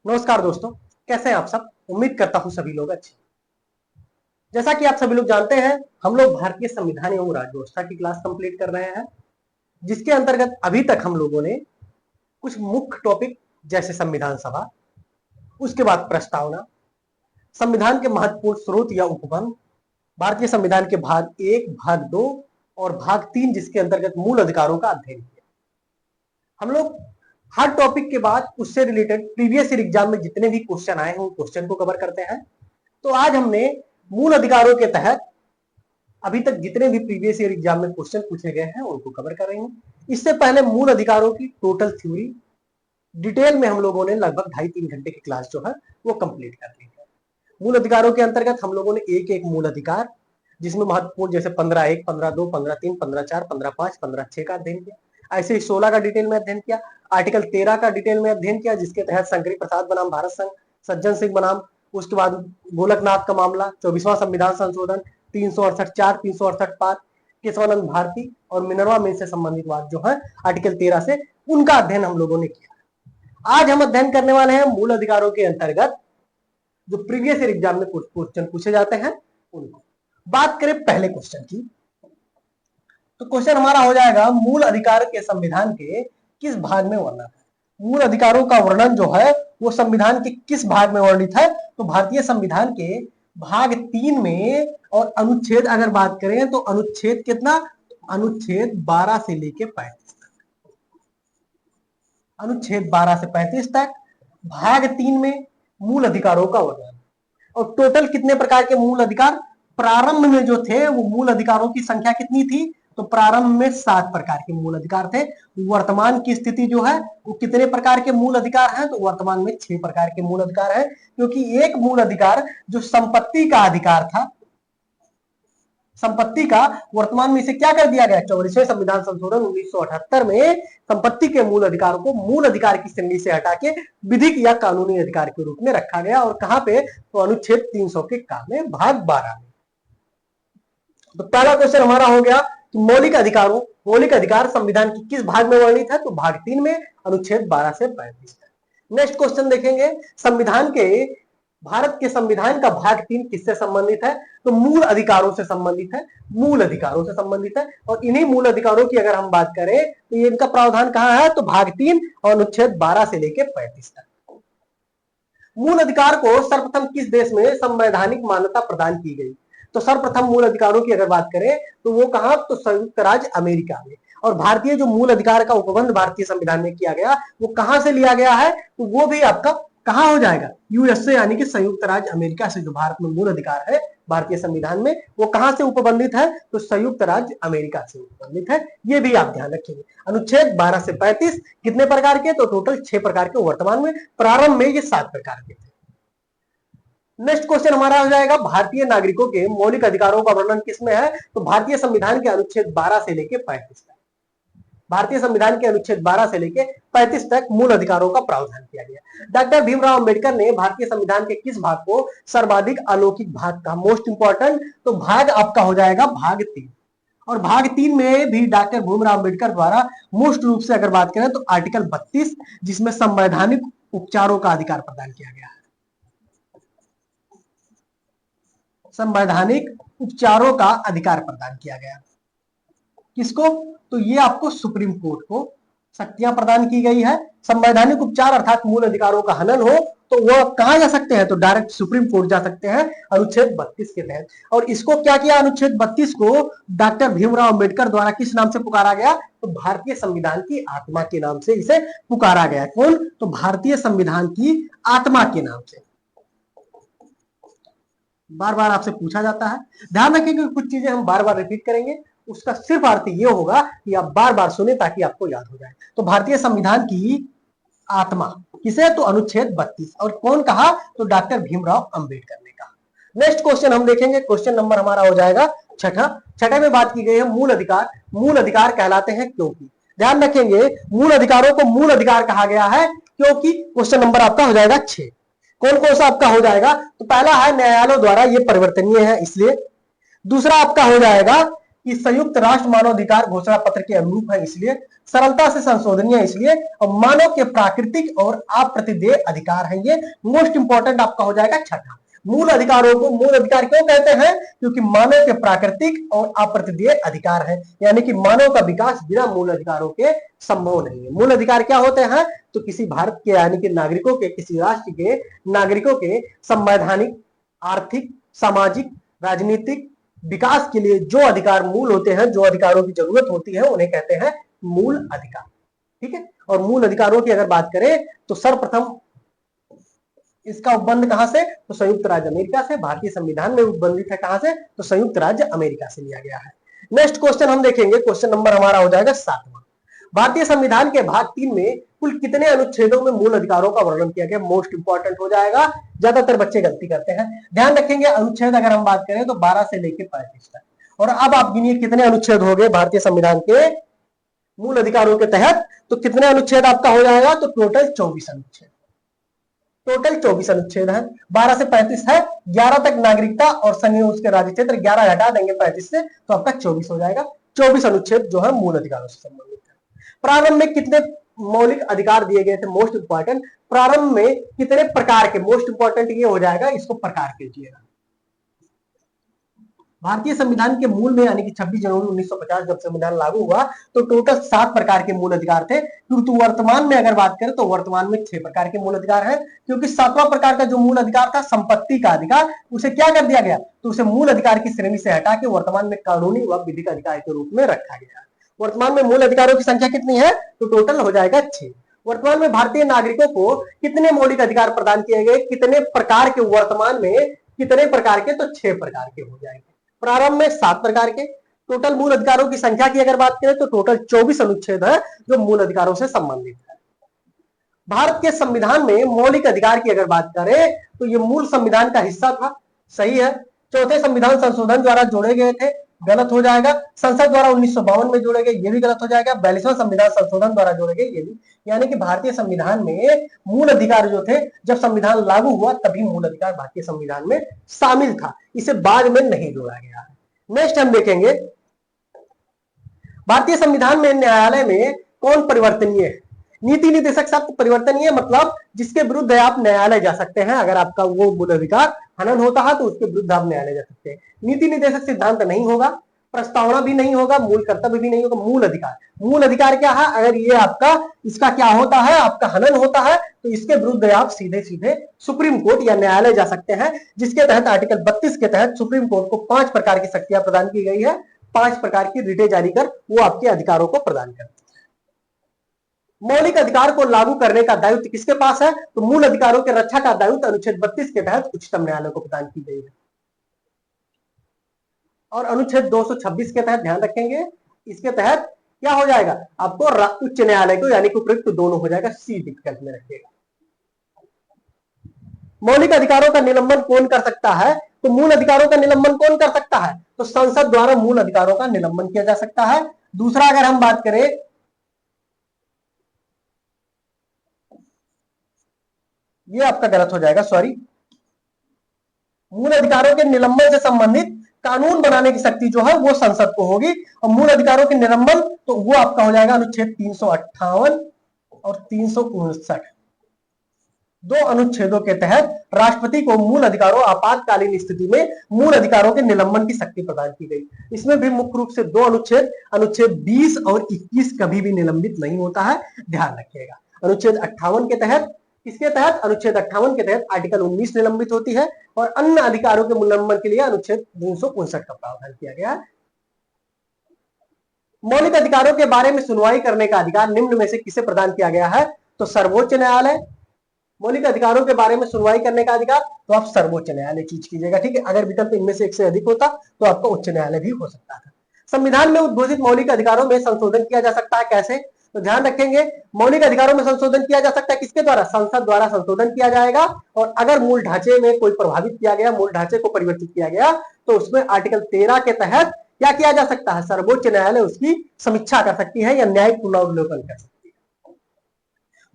नमस्कार दोस्तों, कैसे हैं आप सब। उम्मीद करता हूं सभी लोग अच्छे। जैसा कि आप सभी लोग जानते हैं, हम लोग भारतीय संविधान एवं राज्य व्यवस्था की क्लास कंप्लीट कर रहे हैं, जिसके अंतर्गत अभी तक हम लोगों ने कुछ मुख्य टॉपिक जैसे संविधान सभा, उसके बाद प्रस्तावना, संविधान के महत्वपूर्ण स्रोत या उपबंध, भारतीय संविधान के भाग 1, भाग 2 और भाग 3 जिसके अंतर्गत मूल अधिकारों का अध्ययन किया। हम लोग हर टॉपिक के बाद उससे रिलेटेड प्रीवियस ईयर एग्जाम में जितने भी क्वेश्चन आए हैं उन क्वेश्चन को कवर करते हैं। तो आज हमने मूल अधिकारों के तहत अभी तक जितने भी प्रीवियस ईयर एग्जाम में क्वेश्चन पूछे गए हैं उनको कवर कर रहे हैं। इससे पहले मूल अधिकारों की टोटल थ्योरी डिटेल में हम लोगों ने लगभग 2.5-3 घंटे की क्लास जो है वो कंप्लीट कर ली है। मूल अधिकारों के अंतर्गत हम लोगों ने एक एक मूल अधिकार, जिसमें महत्वपूर्ण जैसे 15(1), 15(2), 15(3), 15(4), 15(5), 15(6) का अध्ययन किया। ऐसे ही 16 का डिटेल में अध्ययन किया। आर्टिकल 13 का डिटेल में अध्ययन किया, जिसके तहत शंकरी प्रसाद बनाम भारत संघ, सज्जन सिंह बनाम, उसके बाद गोलकनाथ का मामला, 24वां संविधान संशोधन, 368(4), 368(5), केशवानंद भारती और मिनर्वा मिल से संबंधित बात जो है आर्टिकल 13 से, उनका अध्ययन हम लोगों ने किया। आज हम अध्ययन करने वाले हैं मूल अधिकारों के अंतर्गत जो प्रीवियस ईयर एग्जाम में क्वेश्चन पूछे जाते हैं उनको। बात करें पहले क्वेश्चन की, तो क्वेश्चन हमारा हो जाएगा मूल अधिकार के संविधान के किस भाग में वर्णन है। मूल अधिकारों का वर्णन जो है वो संविधान के किस भाग में वर्णित है, तो भारतीय संविधान के भाग 3 में, और अनुच्छेद अगर बात करें तो अनुच्छेद कितना, अनुच्छेद 12 से लेके 35 तक। अनुच्छेद 12 से 35 तक भाग 3 में मूल अधिकारों का वर्णन। और टोटल कितने प्रकार के मूल अधिकार प्रारंभ में जो थे, वो मूल अधिकारों की संख्या कितनी थी, तो प्रारंभ में 7 प्रकार के मूल अधिकार थे। वर्तमान की स्थिति जो है वो कितने प्रकार के मूल अधिकार हैं, तो वर्तमान में 6 प्रकार के मूल अधिकार हैं। क्योंकि एक मूल अधिकार जो संपत्ति का अधिकार था, संपत्ति का, वर्तमान में इसे क्या कर दिया गया, 44वें संविधान संशोधन 1978 में संपत्ति के मूल अधिकार को मूल अधिकार की श्रेणी से हटा के विधिक या कानूनी अधिकार के रूप में रखा गया। और कहां पे, तो अनुच्छेद 300 के का में भाग 12 में। तो पहला क्वेश्चन हमारा हो गया कि मौलिक अधिकारों, मौलिक अधिकार संविधान की किस भाग में वर्णित है, तो भाग 3 में, अनुच्छेद 12 से 35 तक। नेक्स्ट क्वेश्चन देखेंगे, संविधान के, भारत के संविधान का भाग 3 किससे संबंधित है, तो मूल अधिकारों से संबंधित है, मूल अधिकारों से संबंधित है। और इन्हीं मूल अधिकारों की अगर हम बात करें तो ये इनका प्रावधान कहां है, तो भाग 3 और अनुच्छेद 12 से लेकर 35 तक। मूल अधिकार को सर्वप्रथम किस देश में संवैधानिक मान्यता प्रदान की गई, तो सर्वप्रथम मूल अधिकारों की अगर बात करें तो वो कहां, तो संयुक्त राज्य अमेरिका में। और भारतीय जो मूल अधिकार का उपबंध भारतीय संविधान में किया गया वो कहां से लिया गया है, तो वो भी आपका कहां हो जाएगा, यूएस से, यानी कि संयुक्त राज्य अमेरिका से। जो भारत में मूल अधिकार है भारतीय संविधान में, वो कहां से उपबंधित है, तो संयुक्त राज्य अमेरिका से उपबंधित है। ये भी आप ध्यान रखेंगे। अनुच्छेद 12 से 35 कितने प्रकार के, तो टोटल 6 प्रकार के, वर्तमान में, प्रारंभ में ये 7 प्रकार के थे। नेक्स्ट क्वेश्चन हमारा हो जाएगा, भारतीय नागरिकों के मौलिक अधिकारों का वर्णन किसमें है, तो भारतीय संविधान के अनुच्छेद 12 से लेकर 35 तक। भारतीय संविधान के अनुच्छेद 12 से लेकर 35 तक मूल अधिकारों का प्रावधान किया गया। डॉक्टर भीमराव अंबेडकर ने भारतीय संविधान के किस भाग को सर्वाधिक अलौकिक भाग कहा, मोस्ट इंपॉर्टेंट, तो भाग आपका हो जाएगा भाग 3। और भाग 3 में भी डॉक्टर भीमराव अंबेडकर द्वारा मोस्ट रूप से अगर बात करें तो आर्टिकल 32, जिसमें संवैधानिक उपचारों का अधिकार प्रदान किया गया है। संवैधानिक उपचारों का अधिकार प्रदान किया गया किसको, तो ये आपको सुप्रीम कोर्ट को शक्तियां प्रदान की गई है। संवैधानिक उपचार अर्थात मूल अधिकारों का हनन हो तो वो कहां जा सकते हैं, तो डायरेक्ट सुप्रीम कोर्ट जा सकते हैं अनुच्छेद 32 के तहत। और इसको क्या किया, अनुच्छेद 32 को डॉक्टर भीमराव अंबेडकर द्वारा किस नाम से पुकारा गया, तो भारतीय संविधान की आत्मा के नाम से इसे पुकारा गया। कौन, तो भारतीय संविधान की आत्मा के नाम से। बार बार आपसे पूछा जाता है, ध्यान रखें कि कुछ चीजें हम बार बार रिपीट करेंगे, उसका सिर्फ अर्थ ये होगा कि आप बार बार सुने ताकि आपको याद हो जाए। तो भारतीय संविधान की आत्मा किसे, तो अनुच्छेद 32। और कौन कहा, तो डॉक्टर भीमराव अंबेडकर ने कहा। नेक्स्ट क्वेश्चन हम देखेंगे, क्वेश्चन नंबर हमारा हो जाएगा छठा। छठे में बात की गई है मूल अधिकार। मूल अधिकार कहलाते हैं क्योंकि, ध्यान रखेंगे, मूल अधिकारों को मूल अधिकार कहा गया है क्योंकि। क्वेश्चन नंबर आपका हो जाएगा 6। कौन कौन सा आपका हो जाएगा, तो पहला है न्यायालयों द्वारा ये परिवर्तनीय है इसलिए। दूसरा आपका हो जाएगा कि संयुक्त राष्ट्र मानवाधिकार घोषणा पत्र के अनुरूप है, इसलिए सरलता से संशोधनीय इसलिए, और मानव के प्राकृतिक और अप्रतिदेय अधिकार है। ये मोस्ट इंपॉर्टेंट आपका हो जाएगा छठा। मूल अधिकारों को मूल अधिकार क्यों कहते हैं? क्योंकि मानव के प्राकृतिक और अप्रतिदेय अधिकार है, यानी कि मानव का विकास बिना मूल अधिकारों के संभव नहीं है। मूल अधिकार क्या होते हैं? तो किसी भारत के यानी कि नागरिकों के, किसी राष्ट्र के नागरिकों के संवैधानिक, आर्थिक, सामाजिक, राजनीतिक विकास के लिए जो अधिकार मूल होते हैं, जो अधिकारों की जरूरत होती है, उन्हें कहते हैं मूल अधिकार। ठीक है। और मूल अधिकारों की अगर बात करें तो सर्वप्रथम इसका उपबंध कहां से? तो संयुक्त राज्य अमेरिका से। भारतीय संविधान में उपबंधित है कहां से? तो संयुक्त राज्य अमेरिका से लिया गया है। नेक्स्ट क्वेश्चन हम देखेंगे, क्वेश्चन नंबर हमारा हो जाएगा 7वां। भारतीय संविधान के भाग 3 में कुल कितने अनुच्छेदों में मूल अधिकारों का वर्णन किया गया? मोस्ट इंपॉर्टेंट हो जाएगा, ज्यादातर बच्चे गलती करते हैं। ध्यान रखेंगे, अनुच्छेद अगर हम बात करें तो 12 से लेकर 35 तक। और अब आप गिनिए कितने अनुच्छेद हो गए भारतीय संविधान के मूल अधिकारों के तहत। तो कितने अनुच्छेद आपका हो जाएगा? तो टोटल 24 अनुच्छेद। टोटल 24 अनुच्छेद है। 12 से 35 है, 11 तक नागरिकता और संघ के राज्य क्षेत्र, 11 हटा देंगे 35 से तो आपका 24 हो जाएगा। 24 अनुच्छेद जो है मूल अधिकारों से संबंधित है। प्रारंभ में कितने मौलिक अधिकार दिए गए थे? Most important. प्रारंभ में कितने प्रकार के? मोस्ट इंपॉर्टेंट ये हो जाएगा, इसको प्रकार कीजिएगा। भारतीय संविधान के मूल में यानी कि 26 जनवरी 1950 जब संविधान लागू हुआ तो टोटल 7 प्रकार के मूल अधिकार थे। किंतु वर्तमान में अगर बात करें तो वर्तमान में 6 प्रकार के मूल अधिकार हैं, क्योंकि 7वां प्रकार का जो मूल अधिकार था संपत्ति का अधिकार, उसे क्या कर दिया गया? तो उसे मूल अधिकार की श्रेणी से हटा के वर्तमान में कानूनी व विधिक अधिकार के रूप में रखा गया। वर्तमान में मूल अधिकारों की संख्या कितनी है? तो टोटल हो जाएगा 6। वर्तमान में भारतीय नागरिकों को कितने मौलिक अधिकार प्रदान किए गए? कितने प्रकार के? वर्तमान में कितने प्रकार के? तो 6 प्रकार के हो जाएंगे। प्रारंभ में 7 प्रकार के। टोटल मूल अधिकारों की संख्या की अगर बात करें तो टोटल 24 अनुच्छेद है जो मूल अधिकारों से संबंधित है। भारत के संविधान में मौलिक अधिकार की अगर बात करें तो ये मूल संविधान का हिस्सा था, सही है। चौथे संविधान संशोधन द्वारा जोड़े गए थे, गलत हो जाएगा। संसद द्वारा 1952 में जोड़े गए, ये भी गलत हो जाएगा। 42वां संविधान संशोधन द्वारा जोड़े गए, ये भी। यानी कि भारतीय संविधान में मूल अधिकार जो थे जब संविधान लागू हुआ तभी मूल अधिकार भारतीय संविधान में शामिल था, इसे बाद में नहीं जोड़ा गया है। नेक्स्ट हम देखेंगे, भारतीय संविधान में न्यायालय में कौन परिवर्तनीय है? नीति निदेशक शब्द परिवर्तनीय मतलब जिसके विरुद्ध आप न्यायालय जा सकते हैं। अगर आपका वो मूल अधिकार हनन होता है तो उसके विरुद्ध आप न्यायालय जा सकते हैं। नीति निदेशक सिद्धांत नहीं होगा, प्रस्तावना भी नहीं होगा, मूल कर्तव्य भी नहीं होगा। मूल अधिकार, मूल अधिकार क्या है? अगर ये आपका इसका क्या होता है, आपका हनन होता है तो इसके विरुद्ध आप सीधे सीधे सुप्रीम कोर्ट या न्यायालय जा सकते हैं, जिसके तहत आर्टिकल 32 के तहत सुप्रीम कोर्ट को 5 प्रकार की शक्तियां प्रदान की गई है। 5 प्रकार की रिटें जारी कर वो आपके अधिकारों को प्रदान करती है। मौलिक अधिकार को लागू करने का दायित्व किसके पास है? तो मूल अधिकारों के रक्षा का दायित्व अनुच्छेद 32 के तहत उच्चतम न्यायालय को प्रदान की गई है। और अनुच्छेद 226 के तहत ध्यान रखेंगे, इसके तहत क्या हो जाएगा? आपको उच्च न्यायालय को यानी कि उपयुक्त दोनों हो जाएगा, सी विकल्प में रखिएगा। मौलिक अधिकारों का निलंबन कौन कर सकता है? तो मूल अधिकारों का निलंबन कौन कर सकता है? तो संसद द्वारा मूल अधिकारों का निलंबन किया जा सकता है। दूसरा अगर हम बात करें, ये आपका गलत हो जाएगा, सॉरी। मूल अधिकारों के निलंबन से संबंधित कानून बनाने की शक्ति जो है वो संसद को होगी। और मूल अधिकारों के निलंबन तो वो आपका हो जाएगा अनुच्छेद 358 और 359। 2 अनुच्छेदों के तहत राष्ट्रपति को मूल अधिकारों आपातकालीन स्थिति में मूल अधिकारों के निलंबन की शक्ति प्रदान की गई। इसमें भी मुख्य रूप से 2 अनुच्छेद, अनुच्छेद 20 और 21 कभी भी निलंबित नहीं होता है, ध्यान रखिएगा। अनुच्छेद 58 के तहत, इसके तहत अनुच्छेद 58 के तहत आर्टिकल 19 निलंबित होती है और अन्य अधिकारों के निलंबन के लिए अनुच्छेद 359 का प्रावधान किया गया है। मौलिक अधिकारों के बारे में सुनवाई करने का अधिकार निम्न में से किसे प्रदान किया गया है? तो सर्वोच्च न्यायालय। मौलिक अधिकारों के बारे में सुनवाई करने का अधिकार तो आप सर्वोच्च न्यायालय चूज कीजिएगा, ठीक है। अगर विकल्प इनमें से एक से अधिक होता तो आपका उच्च न्यायालय भी हो सकता था। संविधान में उद्घोषित मौलिक अधिकारों में संशोधन किया जा सकता है, कैसे? तो ध्यान रखेंगे, मौलिक अधिकारों में संशोधन किया जा सकता है किसके द्वारा? संसद द्वारा संशोधन किया जाएगा। और अगर मूल ढांचे में कोई प्रभावित किया गया, मूल ढांचे को परिवर्तित किया गया तो उसमें आर्टिकल 13 के तहत क्या किया जा सकता है? सर्वोच्च न्यायालय उसकी समीक्षा कर सकती है या न्यायिक पुनर्विलोकन कर सकती है।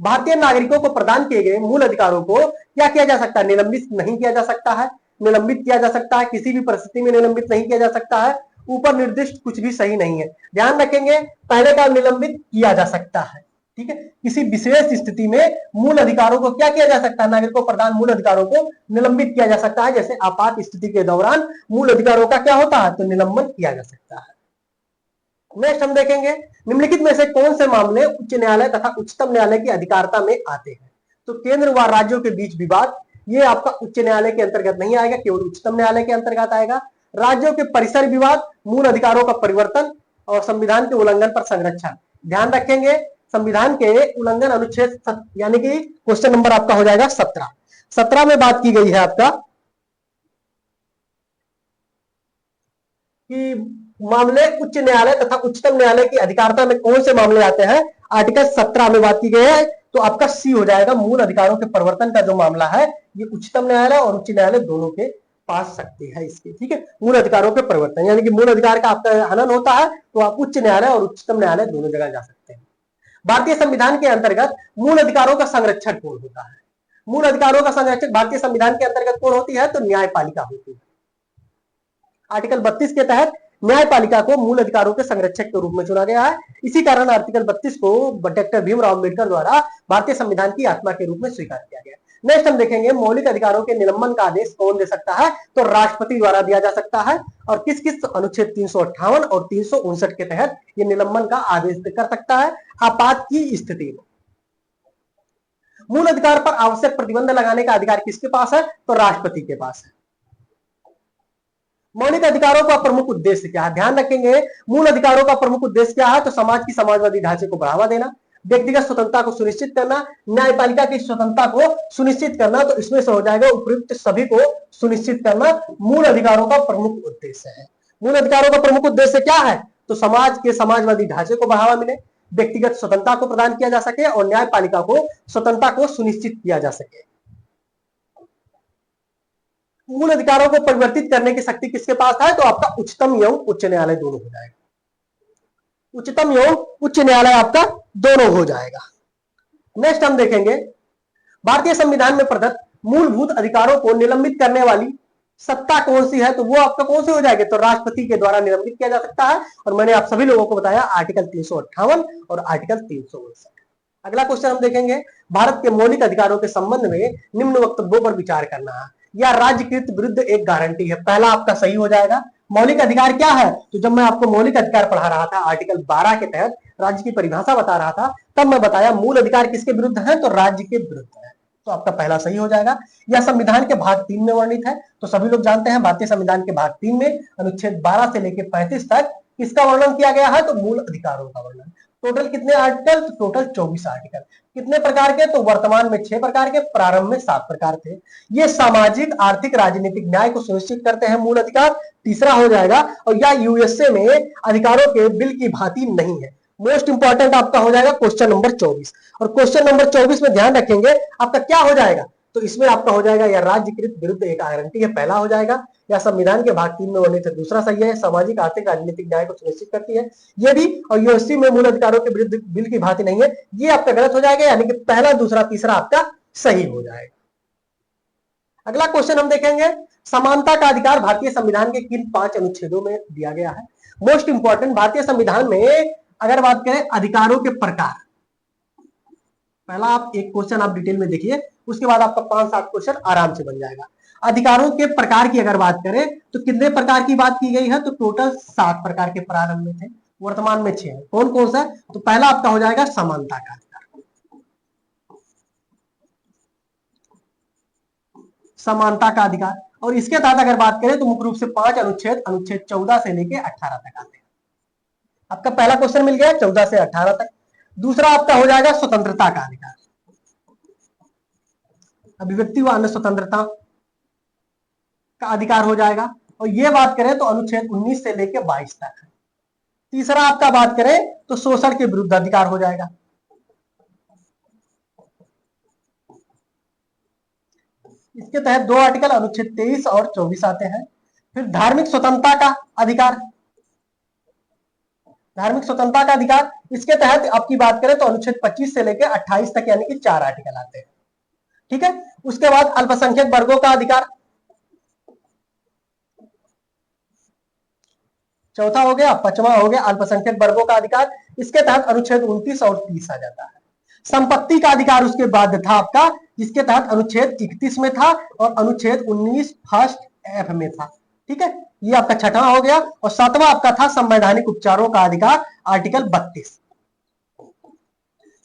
भारतीय नागरिकों को प्रदान किए गए मूल अधिकारों को क्या किया जा सकता है? निलंबित नहीं किया जा सकता है, निलंबित किया जा सकता है, किसी भी परिस्थिति में निलंबित नहीं किया जा सकता है। ऊपर निर्दिष्ट कुछ भी सही नहीं है। ध्यान रखेंगे, पहले का निलंबित किया जा सकता है, ठीक है। किसी विशेष स्थिति में मूल अधिकारों को क्या किया जा सकता है, नागरिकों प्रदान मूल अधिकारों को निलंबित किया जा सकता है। जैसे आपात स्थिति के दौरान मूल अधिकारों का क्या होता है, तो निलंबन किया जा सकता है। नेक्स्ट हम देखेंगे, निम्नलिखित में से कौन से मामले उच्च न्यायालय तथा उच्चतम न्यायालय की अधिकारिता में आते हैं। तो केंद्र व राज्यों के बीच विवाद, ये आपका उच्च न्यायालय के अंतर्गत नहीं आएगा, केवल उच्चतम न्यायालय के अंतर्गत आएगा। राज्यों के परिसर विवाद, मूल अधिकारों का परिवर्तन और संविधान के उल्लंघन पर संरक्षण। ध्यान रखेंगे, संविधान के उल्लंघन अनुच्छेद यानी कि क्वेश्चन नंबर आपका हो जाएगा 17। 17 में बात की गई है आपका कि मामले उच्च न्यायालय तथा उच्चतम न्यायालय की अधिकारिता में कौन से मामले आते हैं। आर्टिकल 17 में बात की गई है, तो आपका सी हो जाएगा। मूल अधिकारों के परिवर्तन का जो मामला है, ये उच्चतम न्यायालय और उच्च न्यायालय दोनों के पास सकती है इसके, ठीक है। मूल अधिकारों के परिवर्तन यानी कि मूल अधिकार का आपका हनन होता है, तो आप उच्च न्यायालय और उच्चतम न्यायालय दोनों जगह जा सकते हैं। भारतीय संविधान के अंतर्गत मूल अधिकारों का संरक्षण कौन होता है। मूल अधिकारों का संरक्षक भारतीय संविधान के अंतर्गत कौन होती है, तो न्यायपालिका होती है। आर्टिकल 32 के तहत न्यायपालिका को मूल अधिकारों के संरक्षक के रूप में चुना गया है। इसी कारण आर्टिकल 32 को डॉक्टर भीमराव अम्बेडकर द्वारा भारतीय संविधान की आत्मा के रूप में स्वीकार किया गया। नेक्स्ट हम देखेंगे, मौलिक अधिकारों के निलंबन का आदेश कौन दे सकता है, तो राष्ट्रपति द्वारा दिया जा सकता है। और किस किस अनुच्छेद 358 और 359 के तहत ये निलंबन का आदेश कर सकता है, आपात की स्थिति में। मूल अधिकार पर आवश्यक प्रतिबंध लगाने का अधिकार किसके पास है, तो राष्ट्रपति के पास है। मौलिक अधिकारों का प्रमुख उद्देश्य क्या है, ध्यान रखेंगे, मूल अधिकारों का प्रमुख उद्देश्य क्या है, तो समाज की समाजवादी ढांचे को बढ़ावा देना, व्यक्तिगत स्वतंत्रता को सुनिश्चित करना, न्यायपालिका की स्वतंत्रता को सुनिश्चित करना। तो इसमें से हो जाएगा उपयुक्त सभी को सुनिश्चित करना मूल अधिकारों का प्रमुख उद्देश्य है। मूल अधिकारों का प्रमुख उद्देश्य क्या है, तो समाज के समाजवादी ढांचे को बढ़ावा मिले, व्यक्तिगत स्वतंत्रता को प्रदान किया जा सके और न्यायपालिका को स्वतंत्रता को सुनिश्चित किया जा सके। मूल अधिकारों को परिवर्तित करने की शक्ति किसके पास है, तो आपका उच्चतम एवं उच्च न्यायालय दोनों हो जाएगा। उच्चतम एवं उच्च न्यायालय आपका दोनों हो जाएगा। नेक्स्ट हम देखेंगे, भारतीय संविधान में प्रदत्त मूलभूत अधिकारों को निलंबित करने वाली सत्ता कौन सी है, तो वो आपका कौन सी हो जाएगी, तो राष्ट्रपति के द्वारा निलंबित किया जा सकता है। और मैंने आप सभी लोगों को बताया आर्टिकल 358 और आर्टिकल 359। अगला क्वेश्चन हम देखेंगे, भारत के मौलिक अधिकारों के संबंध में निम्न वक्तव्यों पर विचार करना है। या राज्यकृत विरुद्ध एक गारंटी है, पहला आपका सही हो जाएगा। मौलिक अधिकार क्या है, तो जब मैं आपको मौलिक अधिकार पढ़ा रहा था आर्टिकल 12 के तहत राज्य की परिभाषा बता रहा था, तब मैं बताया मूल अधिकार किसके विरुद्ध है, तो राज्य के विरुद्ध है। तो आपका पहला सही हो जाएगा। यह संविधान के भाग 3 में वर्णित है, तो सभी लोग जानते हैं भारतीय संविधान के भाग 3 में अनुच्छेद 12 से लेकर 35 तक किसका वर्णन किया गया है, तो मूल अधिकारों का वर्णन। टोटल कितने आर्टिकल, तो टोटल 24 आर्टिकल। कितने प्रकार के, तो वर्तमान में 6 प्रकार के, प्रारंभ में 7 प्रकार थे। ये सामाजिक, आर्थिक, राजनीतिक न्याय को सुनिश्चित करते हैं मूल अधिकार, तीसरा हो जाएगा। और यह यूएसए में अधिकारों के बिल की भांति नहीं है। मोस्ट इंपॉर्टेंट आपका हो जाएगा क्वेश्चन नंबर 24। और क्वेश्चन नंबर 24 में ध्यान रखेंगे आपका क्या हो जाएगा, तो इसमें आपका हो जाएगा या राज्यकृत विरुद्ध एक गारंटी है, पहला हो जाएगा। या संविधान के भाग 3 में वर्णित है, दूसरा सही है। सामाजिक, आर्थिक, राजनीतिक न्याय को सुनिश्चित करती है, ये भी। और यूएससी में मूल अधिकारों के विरुद्ध बिल की भांति नहीं है, ये आपका गलत हो जाएगा, यानी कि पहला, दूसरा, तीसरा आपका सही हो जाएगा। अगला क्वेश्चन हम देखेंगे, समानता का अधिकार भारतीय संविधान के किन 5 अनुच्छेदों में दिया गया है। मोस्ट इंपॉर्टेंट, भारतीय संविधान में अगर बात करें अधिकारों के प्रकार, पहला आप एक क्वेश्चन आप डिटेल में देखिए, उसके बाद आपका 5-7 क्वेश्चन आराम से बन जाएगा। अधिकारों के प्रकार की अगर बात करें तो कितने प्रकार की बात की गई है, तो टोटल 7 प्रकार के प्रारंभ में थे, वर्तमान में 6 है। कौन कौन सा, तो पहला आपका हो जाएगा समानता का अधिकार। समानता का अधिकार, और इसके तहत अगर बात करें तो मुख्य रूप से 5 अनुच्छेद, अनुच्छेद 14 से लेकर 18 तक आते हैं। आपका पहला क्वेश्चन मिल गया 14 से 18 तक। दूसरा आपका हो जाएगा स्वतंत्रता का अधिकार, अभिव्यक्ति व अन्य स्वतंत्रता का अधिकार हो जाएगा। और ये बात करें तो अनुच्छेद 19 से लेकर 22 तक है। तीसरा आपका बात करें तो शोषण के विरुद्ध अधिकार हो जाएगा। इसके तहत 2 आर्टिकल अनुच्छेद 23 और 24 आते हैं। फिर धार्मिक स्वतंत्रता का अधिकार, धार्मिक स्वतंत्रता का अधिकार, इसके तहत आपकी बात करें तो अनुच्छेद 25 से लेकर 28 तक यानी कि 4 आर्टिकल आते हैं, ठीक है। उसके बाद अल्पसंख्यक वर्गों का अधिकार, चौथा हो गया, पांचवा हो गया अल्पसंख्यक वर्गों का अधिकार, इसके तहत अनुच्छेद 29 और 30 आ जाता है। संपत्ति का अधिकार उसके बाद था आपका, जिसके तहत अनुच्छेद 31 में था और अनुच्छेद 19 फर्स्ट एफ में था। ठीक है, ये आपका छठवां हो गया। और सातवां आपका था संवैधानिक उपचारों का अधिकार, आर्टिकल 32।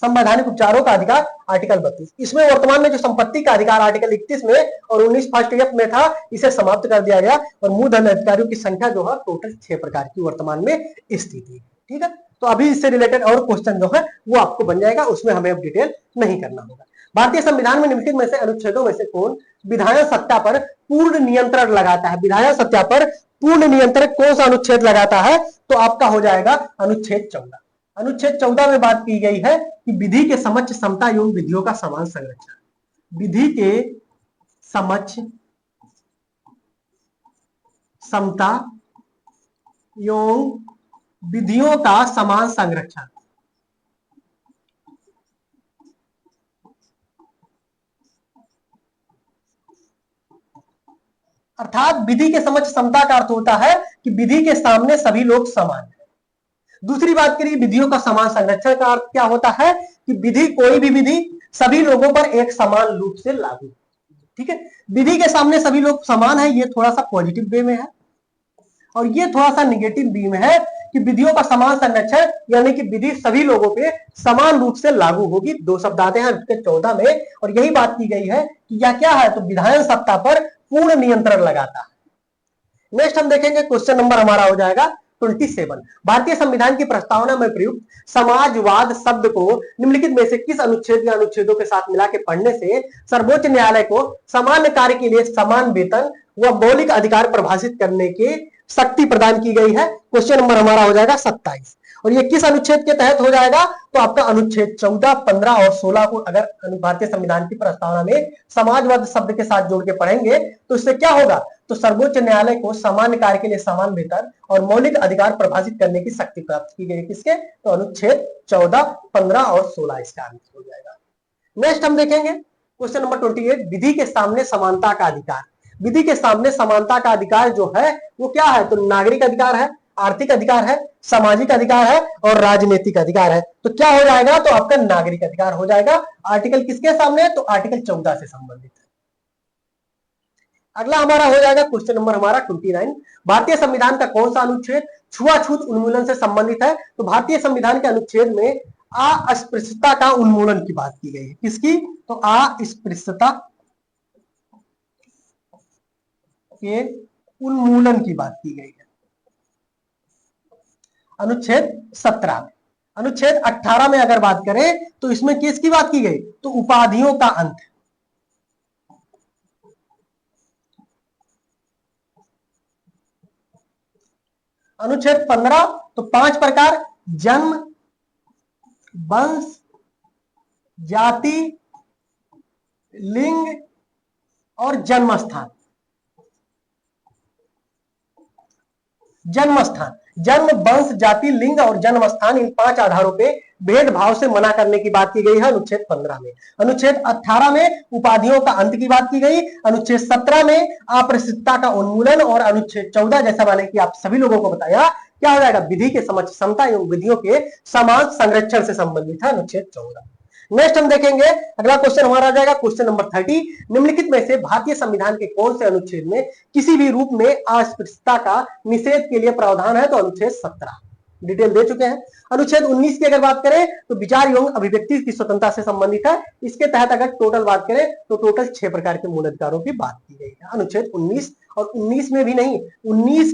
संवैधानिक उपचारों का अधिकार आर्टिकल 32। इसमें वर्तमान में जो संपत्ति का अधिकार आर्टिकल 31 में और 19 फर्स्ट एफ में था, इसे समाप्त कर दिया गया और मूलधन अधिकारियों की संख्या जो है टोटल 6 प्रकार की वर्तमान में स्थिति है। ठीक है, तो अभी इससे रिलेटेड और क्वेश्चन जो है वो आपको बन जाएगा, उसमें हमें अब डिटेल नहीं करना होगा। भारतीय संविधान में निम्नलिखित में से अनुच्छेदों में से कौन विधायन सत्ता पर पूर्ण नियंत्रण लगाता है? विधायन सत्ता पर पूर्ण नियंत्रण कौन सा अनुच्छेद लगाता है? तो आपका हो जाएगा अनुच्छेद 14। अनुच्छेद 14 में बात की गई है कि विधि के समक्ष समता एवं विधियों का समान संरक्षण। विधि के समक्ष समता एवं विधियों का समान संरक्षण। अर्थात विधि के समक्ष समता का अर्थ होता है कि विधि के सामने सभी लोग समान हैं। दूसरी बात करिए विधियों का समान संरक्षण का अर्थ क्या होता है कि विधि, कोई भी विधि सभी लोगों पर एक समान रूप से लागू। ठीक है, विधि के सामने सभी लोग समान है, ये थोड़ा सा पॉजिटिव वे में है और ये थोड़ा सा निगेटिव वे में है कि विधियों का समान संरक्षण यानी कि विधि सभी लोगों पे समान रूप से लागू होगी। दो शब्द आते हैं 14 में और यही बात की गई है कि यह क्या है, तो विधायन सत्ता पर पूर्ण नियंत्रण लगाता है। नेक्स्ट हम देखेंगे, क्वेश्चन नंबर हमारा हो जाएगा 27। भारतीय संविधान की प्रस्तावना में प्रयुक्त समाजवाद शब्द को निम्नलिखित में से किस अनुच्छेद या अनुच्छेदों के साथ मिला के पढ़ने से सर्वोच्च न्यायालय को समान कार्य के लिए समान वेतन व मौलिक अधिकार परिभाषित करने की शक्ति प्रदान की गई है? क्वेश्चन नंबर हमारा हो जाएगा 27 और ये किस अनुच्छेद के तहत हो जाएगा? तो आपका अनुच्छेद 14, 15 और 16 को अगर भारतीय संविधान की प्रस्तावना में समाजवाद शब्द के साथ जोड़ के पढ़ेंगे तो इससे क्या होगा, तो सर्वोच्च न्यायालय को समान कार्य के लिए समान वेतन और मौलिक अधिकार परिभाषित करने की शक्ति प्राप्त की गई। किसके? तो अनुच्छेद 14, 15 और 16 इसका आंसर हो जाएगा। नेक्स्ट हम देखेंगे क्वेश्चन नंबर 28, विधि के सामने समानता का अधिकार। विधि के सामने समानता का अधिकार जो है वो क्या है, तो नागरिक अधिकार है, आर्थिक अधिकार है, सामाजिक अधिकार है और राजनीतिक अधिकार है। तो क्या हो जाएगा, तो आपका नागरिक अधिकार हो जाएगा। आर्टिकल किसके सामने है, तो आर्टिकल 14 से संबंधित है। अगला हमारा हो जाएगा क्वेश्चन नंबर हमारा 29, भारतीय संविधान का कौन सा अनुच्छेद छुआछूत उन्मूलन से संबंधित है? तो भारतीय संविधान के अनुच्छेद में अस्पृश्यता का उन्मूलन की बात की गई है। किसकी? तो अस्पृश्यता के उन्मूलन की बात की गई है अनुच्छेद 17 में। अनुच्छेद 18 में अगर बात करें तो इसमें किसकी बात की गई, तो उपाधियों का अंत। अनुच्छेद 15 तो 5 प्रकार, जन्म, वंश, जाति, लिंग और जन्म स्थान। जन्म स्थान, जन्म, वंश, जाति, लिंग और जन्म स्थान, इन 5 आधारों पे भेदभाव से मना करने की बात की गई है अनुच्छेद 15 में। अनुच्छेद 18 में उपाधियों का अंत की बात की गई, अनुच्छेद 17 में अप्रसिद्धता का उन्मूलन और अनुच्छेद 14 जैसा मैंने कि आप सभी लोगों को बताया क्या हो जाएगा, विधि के समक्ष समता एवं विधियों के समान संरक्षण से संबंधित है अनुच्छेद 14। नेक्स्ट हम देखेंगे अगला क्वेश्चन हमारा आ जाएगा क्वेश्चन नंबर 30, निम्नलिखित में से भारतीय संविधान के कौन से अनुच्छेद में किसी भी रूप में अस्पृश्यता का निषेध के लिए प्रावधान है? तो अनुच्छेद 17 डिटेल दे चुके हैं। अनुच्छेद 19 की अगर बात करें तो विचार एवं अभिव्यक्ति की स्वतंत्रता से संबंधित है। इसके तहत अगर टोटल बात करें तो टोटल 6 प्रकार के मूल अधिकारों की बात की गई है अनुच्छेद 19। और 19 में भी नहीं, 19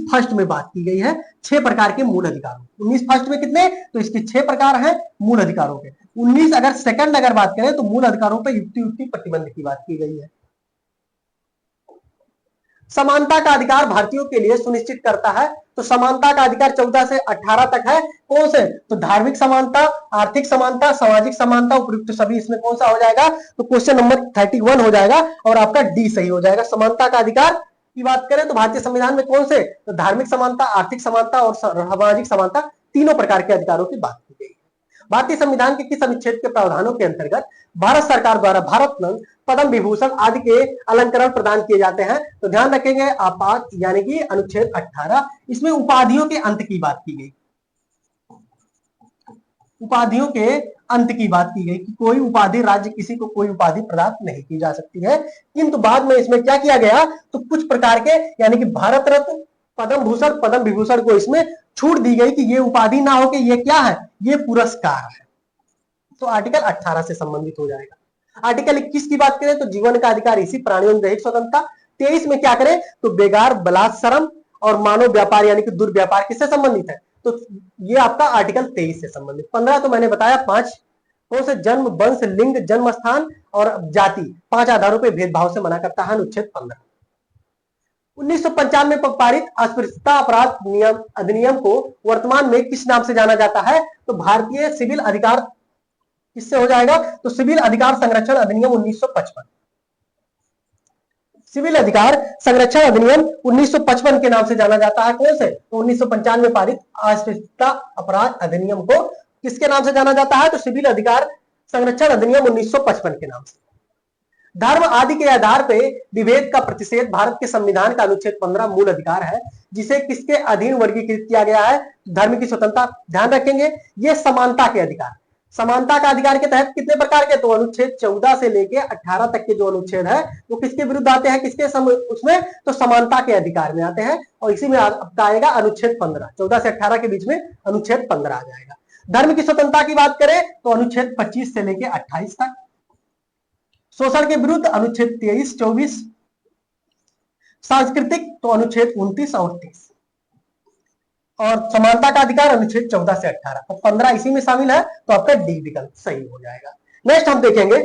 फर्स्ट में बात की गई है 6 प्रकार के मूल अधिकारों। 19 फर्स्ट में कितने, तो इसके 6 प्रकार हैं मूल अधिकारों के। 19 अगर सेकंड अगर बात करें तो मूल अधिकारों पर युक्ति प्रतिबंध की बात की गई है। समानता का अधिकार भारतीयों के लिए सुनिश्चित करता है, तो समानता का अधिकार 14 से 18 तक है। कौन से, तो धार्मिक समानता, आर्थिक समानता, सामाजिक समानता, उपयुक्त सभी। इसमें कौन सा हो जाएगा, तो क्वेश्चन नंबर 31 हो जाएगा और आपका डी सही हो जाएगा। समानता का अधिकार की बात करें तो भारतीय संविधान में कौन से, तो धार्मिक समानता, आर्थिक समानता और सामाजिक समानता, तीनों प्रकार के अधिकारों की बात की गई है। भारतीय संविधान के किस अनुच्छेद के प्रावधानों के अंतर्गत भारत सरकार द्वारा भारत रत्न, पद्म विभूषण आदि के अलंकरण प्रदान किए जाते हैं? तो ध्यान रखेंगे आपात यानी कि अनुच्छेद 18। इसमें उपाधियों के अंत की बात की गई, उपाधियों के अंत की बात की गई कि कोई उपाधि राज्य किसी को कोई उपाधि प्रदान नहीं की जा सकती है। किंतु बाद में इसमें क्या किया गया, तो कुछ प्रकार के यानी कि भारत रत्न, पद्म भूषण, पद्म विभूषण को इसमें छूट दी गई कि ये उपाधि ना हो कि ये क्या है, ये पुरस्कार है। तो आर्टिकल 18 से संबंधित हो जाएगा। आर्टिकल 21 की बात करें तो जीवन का अधिकार, इसी प्राणियों में दैहिक स्वतंत्रता। 23 में क्या करें, तो बेगार, बलात्सरम और मानव व्यापार यानी कि दुर्व्यापार किससे संबंधित है, तो ये आपका आर्टिकल 23 से संबंधित। 15 तो मैंने बताया 5 कौन से, जन्म, वंश, लिंग, जन्म स्थान और जाति, 5 आधारों पर भेदभाव से मना करता है अनुच्छेद 15। 1995 में पारित अस्पृश्यता अपराध अधिनियम को वर्तमान में किस नाम से जाना जाता है, तो भारतीय सिविल अधिकार, किससे हो जाएगा, तो सिविल अधिकार संरक्षण अधिनियम 1955। सिविल अधिकार संरक्षण अधिनियम 1955 के नाम से जाना जाता है। कौन से, तो 1995 में पारित अस्पृश्यता अपराध अधिनियम को किसके नाम से जाना जाता है, तो सिविल अधिकार संरक्षण अधिनियम 1955 के नाम से। धर्म आदि के आधार पर विभेद का प्रतिषेध भारत के संविधान का अनुच्छेद 15 मूल अधिकार है, जिसे किसके अधीन वर्गीकृत किया गया है, धर्म की स्वतंत्रता। ध्यान रखेंगे ये समानता के अधिकार, समानता का अधिकार के तहत कितने प्रकार के, तो अनुच्छेद 14 से लेके 18 तक के जो अनुच्छेद है वो किसके विरुद्ध आते हैं, किसके उसमें, तो समानता के अधिकार में आते हैं। और इसी में आपका आएगा अनुच्छेद 15, 14 से 18 के बीच में अनुच्छेद 15 आ जाएगा। धर्म की स्वतंत्रता की बात करें तो अनुच्छेद 25 से लेके 28 तक। शोषण के विरुद्ध अनुच्छेद 23, 24। सांस्कृतिक तो अनुच्छेद 29 और 30। और समानता का अधिकार अनुच्छेद 14 से 18, तो 15 इसी में शामिल है, तो आपका डी विकल्प सही हो जाएगा। नेक्स्ट हम देखेंगे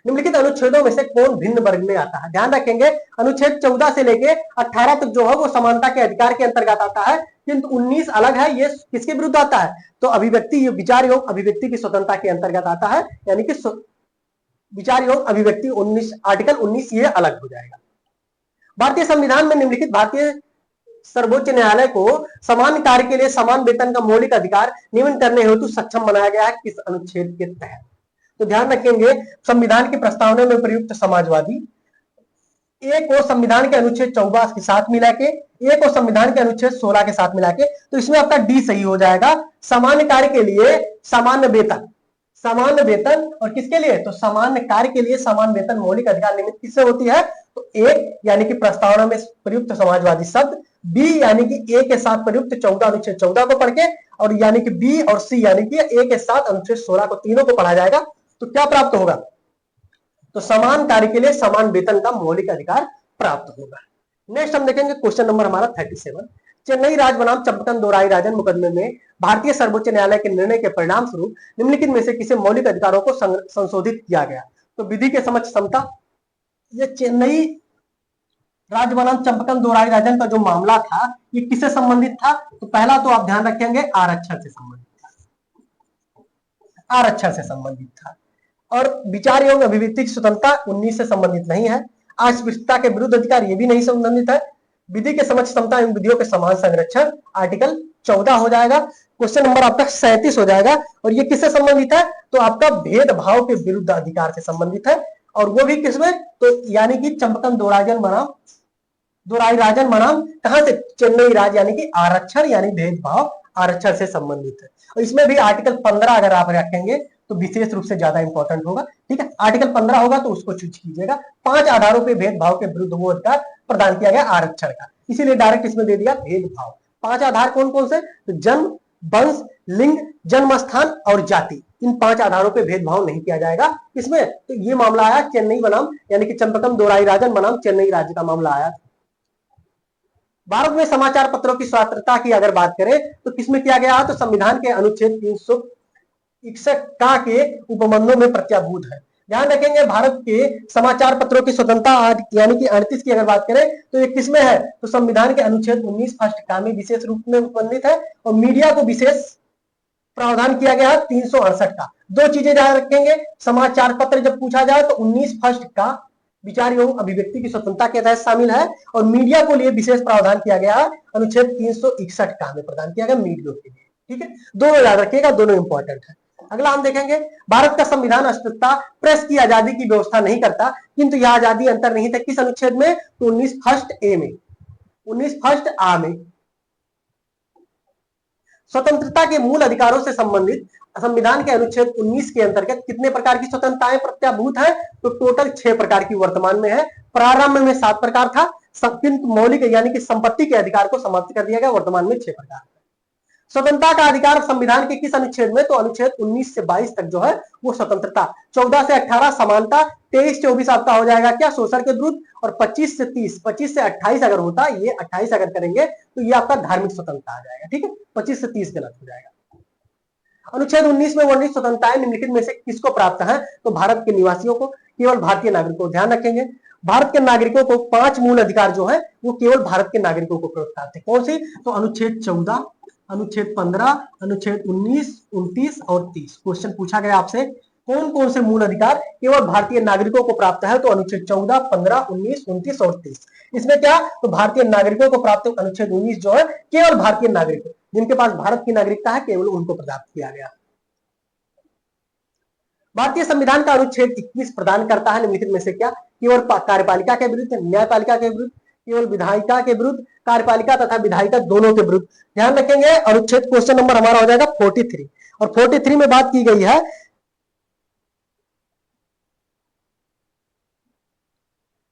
निम्नलिखित अनुच्छेदों में से कौन भिन्न वर्ग में आता है। ध्यान रखेंगे अनुच्छेद 14 से लेके 18 तक जो है वो समानता के अधिकार के अंतर्गत आता है, किंतु 19 अलग है, ये किसके विरुद्ध आता है, तो अभिव्यक्ति, ये विचार योग अभिव्यक्ति की स्वतंत्रता के अंतर्गत आता है, यानी कि विचार योग अभिव्यक्ति 19, आर्टिकल 19 ये अलग हो जाएगा। भारतीय संविधान में निम्नलिखित भारतीय सर्वोच्च न्यायालय को समान कार्य के लिए समान वेतन का मौलिक अधिकार नियमन करने हेतु सक्षम बनाया गया है, किस अनुच्छेद के तहत। तो ध्यान रखेंगे संविधान की प्रस्तावना में प्रयुक्त समाजवादी, एक को संविधान के अनुच्छेद 14 के साथ मिला के, एक को संविधान के अनुच्छेद 16 के साथ मिला के, तो इसमें आपका डी सही हो जाएगा। सामान्य कार्य के लिए सामान्य वेतन, सामान्य वेतन और किसके लिए, तो सामान्य कार्य के लिए समान वेतन मौलिक अधिकार निमित्त किससे होती है, तो एक यानी कि प्रस्तावना में प्रयुक्त समाजवादी शब्द, बी यानी कि ए के साथ प्रयुक्त 14 अनुच्छेद 14 को पढ़ के, और यानी कि बी और सी यानी कि ए के साथ अनुच्छेद 16 को, तीनों को पढ़ा जाएगा, तो क्या प्राप्त होगा, तो समान कार्य के लिए समान वेतन का मौलिक अधिकार प्राप्त होगा। नेक्स्ट हम देखेंगे क्वेश्चन नंबर हमारा 37। चेन्नई राज्य बनाम चंपकन दोराई राजन मुकदमे में भारतीय सर्वोच्च न्यायालय के निर्णय के परिणाम स्वरूप निम्नलिखित में से किसे मौलिक अधिकारों को संशोधित किया गया, तो विधि के समक्ष समता। ये चेन्नई राज्य बनाम चंपकन दोराई राजन का जो मामला था ये किससे संबंधित था, तो पहला तो आप ध्यान रखेंगे आरक्षण से संबंधित था, आरक्षण से संबंधित था। और विचार एवं अभिव्यक्ति की स्वतंत्रता 19 से संबंधित नहीं है। अस्पृश्यता के विरुद्ध अधिकार ये भी नहीं संबंधित है। विधि के समक्ष समता एवं विधियों के समान संरक्षण आर्टिकल 14 हो जाएगा। क्वेश्चन नंबर आपका 37 हो जाएगा। और ये किससे संबंधित है, तो आपका भेदभाव के विरुद्ध अधिकार से संबंधित है, और वो भी किसमें, तो यानी कि चंपकन दोराई राजन बनाम कहां से, चेन्नई राज्य, यानी कि आरक्षण यानी भेदभाव आरक्षण से संबंधित है। और इसमें भी आर्टिकल 15 अगर आप रखेंगे तो विशेष रूप से ज्यादा इंपॉर्टेंट होगा। ठीक है, आर्टिकल 15 होगा तो उसको चूज कीजिएगा। 5 आधारों पर भेदभाव के विरुद्ध वो अधिकार प्रदान किया गया आरक्षण का, इसीलिए डायरेक्ट इसमें दे दिया भेदभाव। 5 आधार कौन कौन से, तो जन्म, वंश, लिंग, जन्म स्थान और जाति, इन 5 आधारों पे भेदभाव नहीं किया जाएगा। इसमें तो ये मामला आया चेन्नई बनाम यानी कि चंपकन दोराई राजन बनाम चेन्नई राज्य का मामला आया। भारत में समाचार पत्रों की स्वतंत्रता की अगर बात करें तो किसमें किया गया है, तो संविधान के अनुच्छेद 361 का के उपबंधों में प्रत्याभूत है। ध्यान रखेंगे भारत के समाचार पत्रों की स्वतंत्रता यानी कि 38 की अगर बात करें तो ये किसमें है, तो संविधान के अनुच्छेद 19 फर्स्ट का में विशेष रूप में उपबंधित है। और मीडिया को विशेष प्रावधान किया गया है 368 का। 2 चीजें ध्यान रखेंगे, समाचार पत्र जब पूछा जाए तो 19 फर्स्ट का विचार एवं अभिव्यक्ति की स्वतंत्रता के तहत शामिल है, और मीडिया को लिए विशेष प्रावधान किया गया है अनुच्छेद 361 का में प्रदान किया गया मीडिया के लिए। ठीक है, दोनों याद रखिएगा, दोनों इंपॉर्टेंट है। अगला हम देखेंगे, भारत का संविधान अस्पष्टता प्रेस की आजादी की व्यवस्था नहीं करता, किंतु यह आजादी अंतर्निहित है किस अनुच्छेद में? तो 19 फर्स्ट ए में, 19 फर्स्ट आ में। स्वतंत्रता के मूल अधिकारों से संबंधित संविधान के अनुच्छेद 19 के अंतर्गत कितने प्रकार की स्वतंत्रताएं प्रत्याभूत है? तो टोटल 6 प्रकार की वर्तमान में है। प्रारंभ में 7 प्रकार था, किंतु मौलिक यानी कि संपत्ति के अधिकार को समाप्त कर दिया गया, वर्तमान में 6 प्रकार। स्वतंत्रता का अधिकार संविधान के किस अनुच्छेद में? तो अनुच्छेद 19 से 22 तक जो है वो स्वतंत्रता। 14 से 18 समानता, 23-24 आपका हो जाएगा क्या? शोषण के विरुद्ध, और 25 से 30, 25 से 28 अगर होता, ये 28 अगर करेंगे तो ये आपका धार्मिक स्वतंत्रता आ जाएगा। ठीक है, 25 से 30 गलत हो जाएगा। अनुच्छेद 19 में वर्णित स्वतंत्रताएं निम्नलिखित में से किसको प्राप्त है? तो भारत के निवासियों को, केवल भारतीय नागरिकों को। ध्यान रखेंगे, भारत के नागरिकों को 5 मूल अधिकार जो है वो केवल भारत के नागरिकों को प्राप्त है। कौन सी? तो अनुच्छेद 14, अनुच्छेद 15, अनुच्छेद 19, 29 और 30। क्वेश्चन पूछा गया आपसे कौन कौन से मूल अधिकार केवल भारतीय नागरिकों को प्राप्त है? तो अनुच्छेद 14, 15, 19, 29 और 30। इसमें क्या? तो भारतीय नागरिकों को प्राप्त अनुच्छेद 19 जो है केवल भारतीय नागरिक जिनके पास भारत की नागरिकता है केवल उनको प्राप्त किया गया। भारतीय संविधान का अनुच्छेद 21 प्रदान करता है निम्नलिखित में से क्या? केवल कार्यपालिका के विरुद्ध, न्यायपालिका के विरुद्ध, केवल विधायिका के विरुद्ध, कार्यपालिका तथा विधायिका दोनों के विरुद्ध। ध्यान रखेंगे, अनुच्छेद क्वेश्चन नंबर हमारा हो जाएगा 43, और 43 में बात की गई है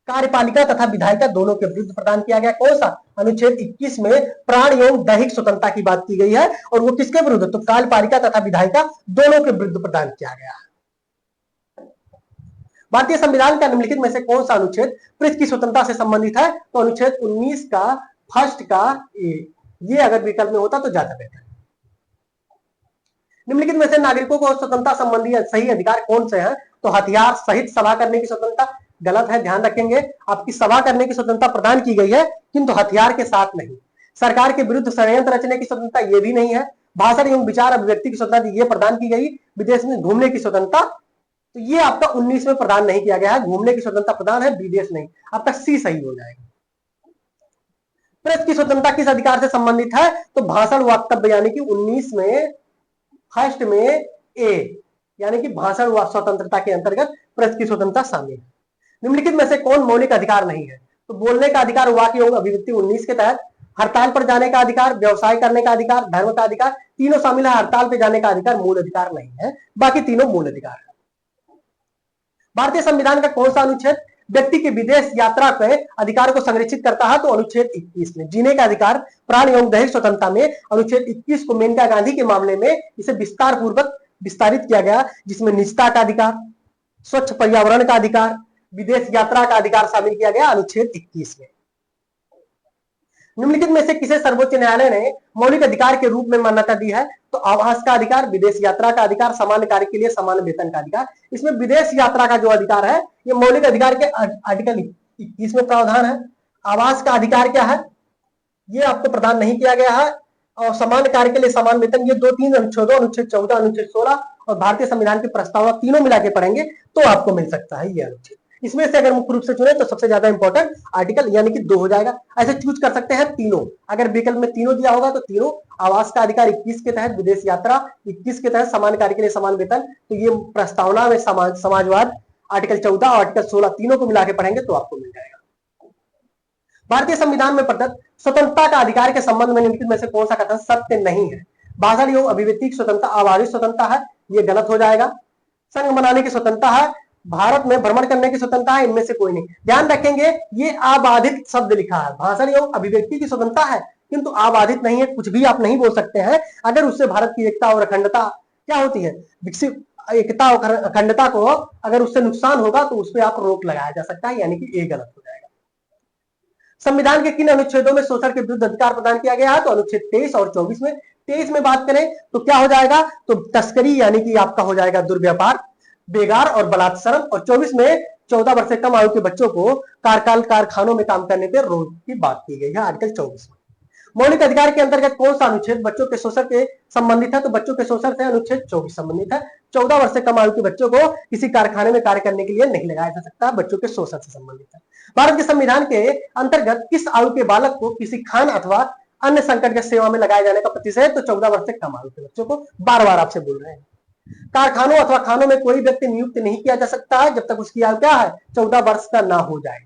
कार्यपालिका तथा विधायिका दोनों के विरुद्ध प्रदान किया गया। कौन सा? अनुच्छेद 21 में प्राण एवं दैहिक स्वतंत्रता की बात की गई है, और वो किसके विरुद्ध? तो कार्यपालिका तथा विधायिका दोनों के विरुद्ध प्रदान किया गया। भारतीय संविधान का निम्नलिखित में से कौन सा अनुच्छेद प्रेस की स्वतंत्रता से संबंधित है? तो अनुच्छेद 19 का फर्स्ट का ये अगर विकल्प में होता तो ज्यादा बेहतर। निम्नलिखित में से नागरिकों को स्वतंत्रता संबंधी सही अधिकार कौन से हैं? तो हथियार सहित सभा करने की स्वतंत्रता गलत है। ध्यान रखेंगे, आपकी सभा करने की स्वतंत्रता प्रदान की गई है किंतु हथियार के साथ नहीं। सरकार के विरुद्ध षड्यंत्र रचने की स्वतंत्रता ये भी नहीं है। भाषण एवं विचार अभिव्यक्ति की स्वतंत्रता ये प्रदान की गई। विदेश में घूमने की स्वतंत्रता तो ये आपका 19 में प्रदान नहीं किया गया है। घूमने की स्वतंत्रता प्रदान है, विदेश नहीं। आपका सी सही हो जाएगा। प्रेस की स्वतंत्रता किस अधिकार से संबंधित है? तो भाषण वक्तव्य यानी कि 19 में फर्स्ट में ए यानी कि भाषण व स्वतंत्रता के अंतर्गत प्रेस की स्वतंत्रता शामिल है। निम्नलिखित में से कौन मौलिक अधिकार नहीं है? तो बोलने का अधिकार, वाक्य एवं अभिव्यक्ति 19 के तहत, हड़ताल पर जाने का अधिकार, व्यवसाय करने का अधिकार, धर्म का अधिकार, तीनों शामिल है। हड़ताल पर जाने का अधिकार मूल अधिकार नहीं है, बाकी तीनों मूल अधिकार है। भारतीय संविधान का कौन सा अनुच्छेद व्यक्ति के विदेश यात्रा के अधिकार को संरक्षित करता है? तो अनुच्छेद 21 में। जीने का अधिकार, प्राण एवं दैहिक स्वतंत्रता में अनुच्छेद 21 को मेनका गांधी के मामले में इसे विस्तार पूर्वक विस्तारित किया गया, जिसमें निजता का अधिकार, स्वच्छ पर्यावरण का अधिकार, विदेश यात्रा का अधिकार शामिल किया गया अनुच्छेद 21 में। निम्नलिखित में से किसे सर्वोच्च न्यायालय ने मौलिक अधिकार के रूप में मान्यता दी है? तो आवास का अधिकार, विदेश यात्रा का अधिकार, सामान्य कार्य के लिए सामान्य वेतन का अधिकार। इसमें विदेश यात्रा का जो अधिकार है ये मौलिक अधिकार के आर्टिकल 21 में प्रावधान है। आवास का अधिकार क्या है? ये आपको प्रदान नहीं किया गया है। और सामान्य कार्य के लिए समान वेतन, ये 2-3 अनुच्छेदों, अनुच्छेद 14, अनुच्छेद 16 और भारतीय संविधान की प्रस्तावना तीनों मिला के पढ़ेंगे तो आपको मिल सकता है ये अनुच्छेद। इसमें से अगर मुख्य रूप से चुने तो सबसे ज्यादा इंपॉर्टेंट आर्टिकल यानी कि 2 हो जाएगा। ऐसे चूज कर सकते हैं तीनों, अगर विकल्प में तीनों दिया होगा तो तीनों। आवास का अधिकार 21 के तहत, विदेश यात्रा 21 के तहत, समान कार्य के लिए समान वेतन, तो ये प्रस्तावना में समाजवाद आर्टिकल 14 और आर्टिकल 16 तीनों को मिला के पढ़ेंगे तो आपको मिल जाएगा। भारतीय संविधान में प्रदत्त स्वतंत्रता का अधिकार के संबंध में निम्नलिखित में से कौन सा कथन सत्य नहीं है? भाषण एवं अभिव्यक्ति की स्वतंत्रता आवाज़ स्वतंत्रता है, ये गलत हो जाएगा। संघ बनाने की स्वतंत्रता है, भारत में भ्रमण करने की स्वतंत्रता है, इनमें से कोई नहीं। ध्यान रखेंगे ये अबाधित शब्द लिखा है। भाषण एवं अभिव्यक्ति की स्वतंत्रता है किंतु अबाधित नहीं है, कुछ भी आप नहीं बोल सकते हैं। अगर उससे भारत की एकता और अखंडता क्या होती है, विकसित एकता और अखंडता को अगर उससे नुकसान होगा तो उस पर आप रोक लगाया जा सकता है, यानी कि ये गलत हो जाएगा। संविधान के किन अनुच्छेदों में शोषण के विरुद्ध अधिकार प्रदान किया गया है? तो अनुच्छेद 23 और 24 में। 23 में बात करें तो क्या हो जाएगा? तो तस्करी यानी कि आपका हो जाएगा दुर्व्यापार, बेगार और बलात्कार। और 24 में 14 वर्ष से कम आयु के बच्चों को कारखानों में काम करने पर रोक की बात की गई है आर्टिकल 24 में। मौलिक अधिकार के अंतर्गत कौन सा अनुच्छेद बच्चों के शोषण के संबंधित है? तो बच्चों के शोषण से अनुच्छेद 24 संबंधित है। 14 वर्ष से कम आयु के बच्चों को किसी कारखाने में कार्य करने के लिए नहीं लगाया जा सकता, बच्चों के शोषण से संबंधित है। भारत के संविधान के अंतर्गत किस आयु के बालक को किसी खान अथवा अन्य संकट के सेवा में लगाए जाने का प्रतिशत? तो 14 वर्ष से कम आयु के बच्चों को। बार बार आपसे बोल रहे हैं। कारखानों अथवा खानों में कोई व्यक्ति नियुक्त नहीं किया जा सकता है जब तक उसकी आयु क्या है? 14 वर्ष का ना हो जाए।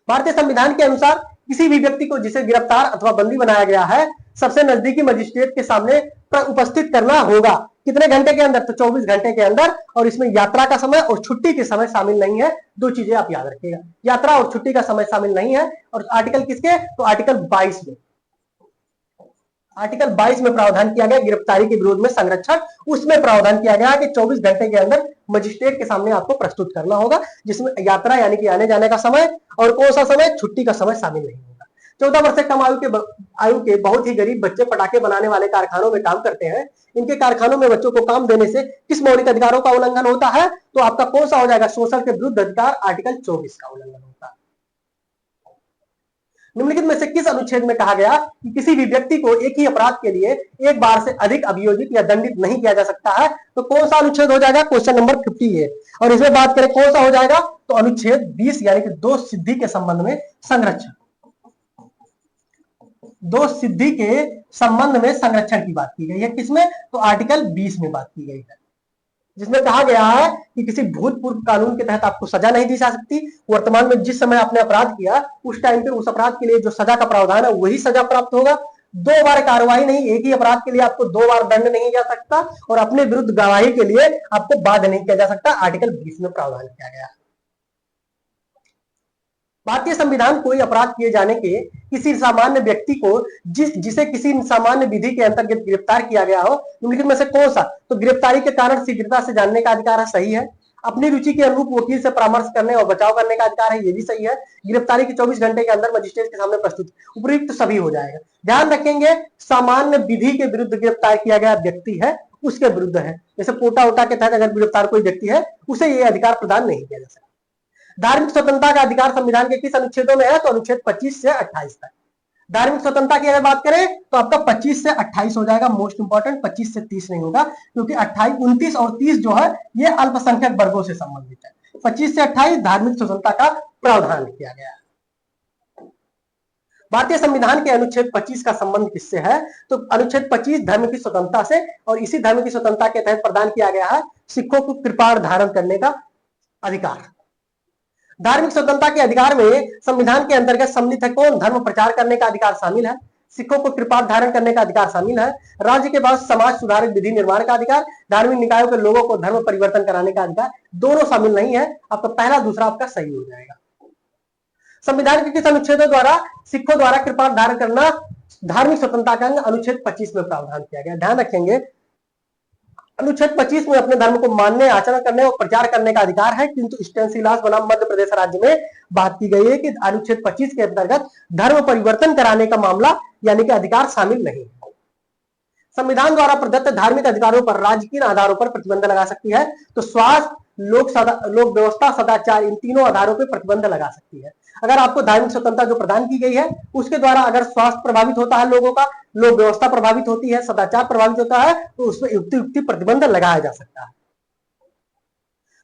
भारतीय संविधान के अनुसार किसी भी व्यक्ति को जिसे गिरफ्तार अथवा बंदी बनाया गया है सबसे नजदीकी मजिस्ट्रेट के सामने उपस्थित करना होगा। कितने घंटे के अंदर? तो 24 घंटे के अंदर। और इसमें यात्रा का समय और छुट्टी के समय शामिल नहीं है। दो चीजें आप याद रखिएगा, यात्रा और छुट्टी का समय शामिल नहीं है। और आर्टिकल किसके? तो आर्टिकल 22 में, आर्टिकल 22 में प्रावधान किया गया गिरफ्तारी के विरोध में संरक्षण। उसमें प्रावधान किया गया कि 24 घंटे के अंदर मजिस्ट्रेट के सामने आपको प्रस्तुत करना होगा, जिसमें यात्रा यानी कि आने जाने का समय और कौन सा समय? छुट्टी का समय शामिल नहीं होगा। 14 वर्ष से कम आयु के बहुत ही गरीब बच्चे पटाखे बनाने वाले कारखानों में काम करते हैं। इनके कारखानों में बच्चों को काम देने से किस मौलिक अधिकारों का उल्लंघन होता है? तो आपका कौन सा हो जाएगा? शोषण के विरुद्ध अधिकार आर्टिकल 24 का उल्लंघन होता है। निम्नलिखित में से किस अनुच्छेद में कहा गया कि किसी भी व्यक्ति को एक ही अपराध के लिए एक बार से अधिक अभियोजित या दंडित नहीं किया जा सकता है? तो कौन सा अनुच्छेद हो जाएगा? Question number 58। और इसमें बात करें कौन सा हो जाएगा? तो अनुच्छेद 20 यानी कि दोष सिद्धि के संबंध में संरक्षण। दोष सिद्धि के संबंध में संरक्षण की बात की गई है। किसमें? तो आर्टिकल 20 में बात की गई है, जिसमें कहा गया है कि किसी भूतपूर्व कानून के तहत आपको सजा नहीं दी जा सकती। वर्तमान में जिस समय आपने अपराध किया उस टाइम पे उस अपराध के लिए जो सजा का प्रावधान है वही सजा प्राप्त होगा। 2 बार कार्रवाई नहीं, एक ही अपराध के लिए आपको 2 बार दंड नहीं जा सकता और अपने विरुद्ध गवाही के लिए आपको बाध्य नहीं किया जा सकता। आर्टिकल 20 में प्रावधान किया गया है। भारतीय संविधान कोई अपराध किए जाने के किसी सामान्य व्यक्ति को जिसे किसी सामान्य विधि के अंतर्गत गिरफ्तार किया गया हो, निम्नलिखित में से कौन सा? तो गिरफ्तारी के कारण शीघ्रता से जानने का अधिकार है, सही है। अपनी रुचि के अनुरूप वकील से परामर्श करने और बचाव करने का अधिकार है, ये भी सही है। गिरफ्तारी के 24 घंटे के अंदर मजिस्ट्रेट के सामने प्रस्तुत, उपयुक्त सभी हो जाएगा। ध्यान रखेंगे, सामान्य विधि के विरुद्ध गिरफ्तार किया गया व्यक्ति है उसके विरुद्ध है। जैसे पोटा ओटा के तहत अगर गिरफ्तार कोई व्यक्ति है उसे ये अधिकार प्रदान नहीं किया जा सकता। धार्मिक स्वतंत्रता का अधिकार संविधान के किस अनुच्छेदों में है? तो अनुच्छेद 25 से 28 तक। धार्मिक स्वतंत्रता की अगर बात करें तो आपका 25 से 28 हो जाएगा। मोस्ट इंपॉर्टेंट 25 से 30 नहीं होगा, क्योंकि 28, 29 और 30 जो है ये अल्पसंख्यक वर्गों से संबंधित है। 25 से 28 धार्मिक स्वतंत्रता का प्रावधान किया गया है। भारतीय संविधान के अनुच्छेद 25 का संबंध किससे है? तो अनुच्छेद 25 धर्म की स्वतंत्रता से, और इसी धर्म की स्वतंत्रता के तहत प्रदान किया गया है सिखों को कृपाण धारण करने का अधिकार। धार्मिक स्वतंत्रता के अधिकार में संविधान के अंतर्गत सम्मिलित है कौन? धर्म प्रचार करने का अधिकार शामिल है, सिखों को कृपाण धारण करने का अधिकार शामिल है, राज्य के पास समाज सुधारक विधि निर्माण का अधिकार, धार्मिक निकायों के लोगों को धर्म परिवर्तन कराने का अधिकार, दोनों शामिल नहीं है। आपका पहला दूसरा आपका सही हो जाएगा। संविधान के किस अनुच्छेदों द्वारा सिखों द्वारा कृपाण धारण करना धार्मिक स्वतंत्रता का अंग? अनुच्छेद 25 में प्रावधान किया गया। ध्यान रखेंगे, अनुच्छेद 25 में अपने धर्म को मानने, आचरण करने और प्रचार करने का अधिकार है, किंतु स्टेनिस्लास बनाम मध्य प्रदेश राज्य में बात की गई है कि अनुच्छेद 25 के अंतर्गत धर्म परिवर्तन कराने का मामला यानी कि अधिकार शामिल नहीं है। संविधान द्वारा प्रदत्त धार्मिक अधिकारों पर राज्य किन आधारों पर प्रतिबंध लगा सकती है? तो स्वास्थ्य, लोक व्यवस्था, सदाचार, इन तीनों आधारों पर प्रतिबंध लगा सकती है। अगर आपको धार्मिक स्वतंत्रता जो प्रदान की गई है उसके द्वारा अगर स्वास्थ्य प्रभावित होता है लोगों का, लोक व्यवस्था प्रभावित होती है, सदाचार प्रभावित होता है, तो उसमें युक्ति प्रतिबंध लगाया जा सकता है।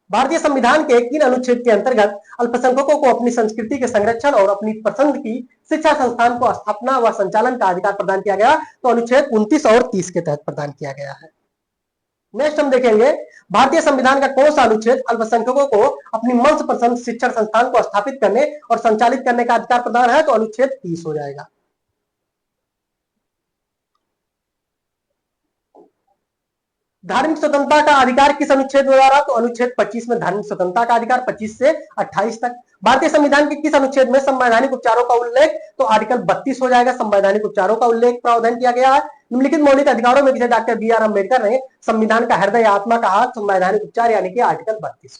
भारतीय संविधान के किन अनुच्छेद के अंतर्गत अल्पसंख्यकों को अपनी संस्कृति के संरक्षण और अपनी पसंद की शिक्षा संस्थान को स्थापना व संचालन का अधिकार प्रदान किया गया? तो अनुच्छेद 29 और 30 के तहत प्रदान किया गया है। नेक्स्ट हम देखेंगे, भारतीय संविधान का कौन सा अनुच्छेद अल्पसंख्यकों को अपनी मन पसंद शिक्षण संस्थान को स्थापित करने और संचालित करने का अधिकार प्रदान है? तो अनुच्छेद 30 हो जाएगा। धार्मिक स्वतंत्रता का अधिकार किस अनुच्छेद द्वारा? तो अनुच्छेद 25 में धार्मिक स्वतंत्रता का अधिकार 25 से 28 तक। भारतीय संविधान के किस अनुच्छेद में संवैधानिक उपचारों का उल्लेख? तो आर्टिकल 32 हो जाएगा। संवैधानिक उपचारों का उल्लेख प्रावधान किया गया है। निम्नलिखित मौलिक अधिकारों में किसे डॉक्टर बी आर अम्बेडकर ने संविधान का हृदय आत्मा कहा? संवैधानिक उपचार यानी कि आर्टिकल 32।